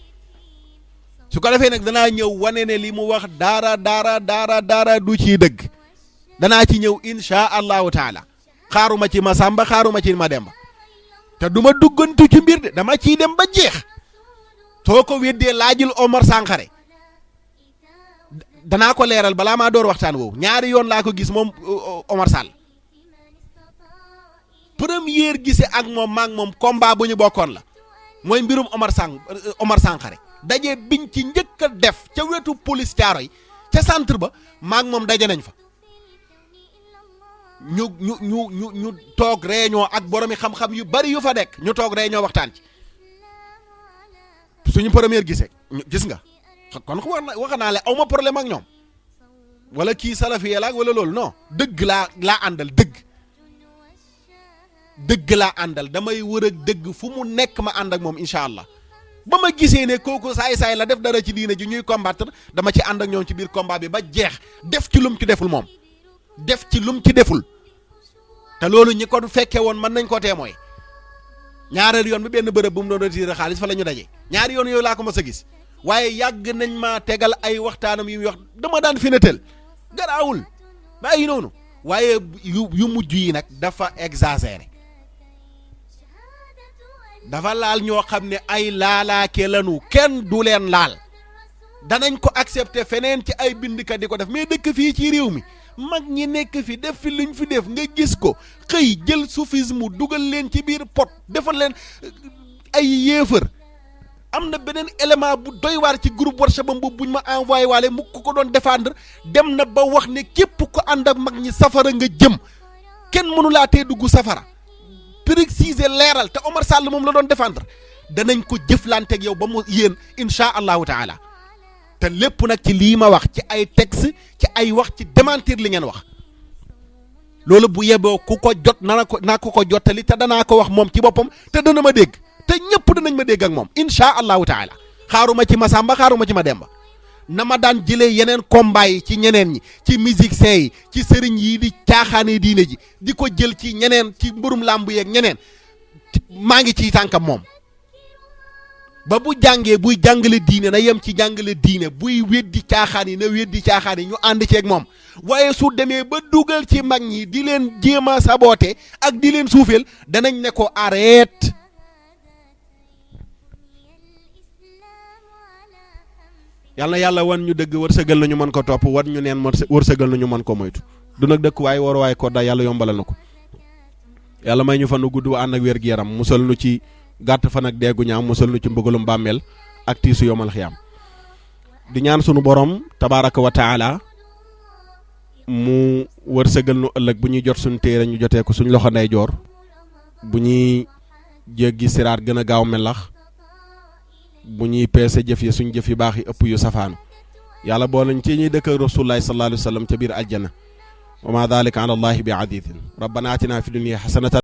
su ko defee nag danaa ñëw wane ne li mu wax dara du ciy dëgg danaa ci ñëw insha allahu taala xaaruma ci ma sàmba xaaruma ci ma demba te du ma duggantu ci mbir de dama ciy dem ba jeex soo ko weddee laajul Omar Sankharé danaa ko leeral balaa maa door waxtaan woowu ñaari yoon laa ko gis moom Omar Sall première gise ak moom maag moom combat bu ñu bokkoon la mooy mbirum Omar Sankharé daje biñ ci njëkk a def ca wetu police Thiaroye ca centre ba maag moom daje nañ fa ñu toog réunion ak boromi xam-xam yu bari yu fa nekk ñu toog réunion waxtaan ci suñu première gisee gis nga kon wax naa la awma problème ak ñoom wala kii salafiye la wala loolu non dëgg laa àndal dëgg laa àndal damay wër ak dëgg fu mu nekk ma ànd ak moom incha allah ba ma gisee ne kooku saay la def dara ci diine ji ñuy combattre dama ci ànd ak ñoom ci biir combat bi ba jeex def ci lum ci deful moom def ci lum ci deful te loolu ñi ko fekkee woon mën nañ koo témoin ñaareel yoon bi benn bërëb bu mu doon retiré xaalis fa la ñu daje ñaari yoon yooyu laa ko mas a gis waaye yàgg nañ maa tegal ay waxtaanam yu muy wax dama daan finatel garaawul bàyyi noonu waaye yu mujj yi nag dafa exagéré dafa laal ñoo xam ne ay laalaake lanu kenn du leen laal danañ ko accepter feneen ci ay bindkat di ko def mais dëkk fii ci réew mi mag ñi nekk fi def fi liñ fi def nga gis ko xëy jël soufisme dugal leen ci biir pot defal leen ay yéefër am na beneen élément bu doy waar ci groupe WhatsApp boobu buñ ma envoyé waale mu ko doon défendre dem na ba wax ne képp ko ànd ak mag ñi safara nga jëm kenn mënu laa tee dugg safara préciser leeral te Omar Sall moom la doon défendre danañ ko jëflanteeg yow ba mu yéen insha allahu taala te lépp nag ci lii ma wax ci ay texte ci ay wax ci démentir li ngeen wax loolu bu yeboo ku ko jot naa ko jottali te danaa ko wax moom ci boppam te dana ma dégg te ñëpp danañ ma dégg ak moom insha allahu taala xaaruma ci ma sàmba xaaruma ci ma demba na ma daan jëlee yeneen combat yi ci ñeneen ñi ci musiciens yi ci sëriñ yi di caaxaane diine ji di ko jël ci ñeneen ci mburum làmb yeeg ñeneen maa ngi ciy tànkam moom ba bu jàngee buy jàngale diine na yem ci jàngale diine buy weddi caaxaan yi na weddi caaxaan yi ñu ànd ceeg moom waaye su demee ba dugal ci mag ñi di leen jéem a saboote ak di leen suufeel danañ ne ko arrête yàlla na yàlla wan ñu dëgg wërsëgal nañu mën ko topp wan ñu neen wërsëgal nañu mën ko moytu du nag dëkk waaye war waaye ko da yàlla yombalal na ko yàlla may ñu fan gudd wa ànd ak wér gi yaram musal nu ci gàtt fan ak deegu ñaam musal nu ci mbëgalum bàmmeel ak tiisu yomal xiyaam di ñaan sunu borom tabaaraka wa taala mu wërsëgal nu ëllëg bu ñuy jot suñu téere ñu jotee ko suñu loxo ndeyjoor bu ñuy jéggi siraat gën a gaaw melax bu ñuy peese jëf yi suñ jëf yu baax yi ëpp yu safaanu yàlla boo nañ ci ñuy dëkk ak rasulullahi sallallahu alayhi wa sallam ca biir aljanna wa ma dalika ala allahi bi adidin rabbana atina fi dunya hasanatan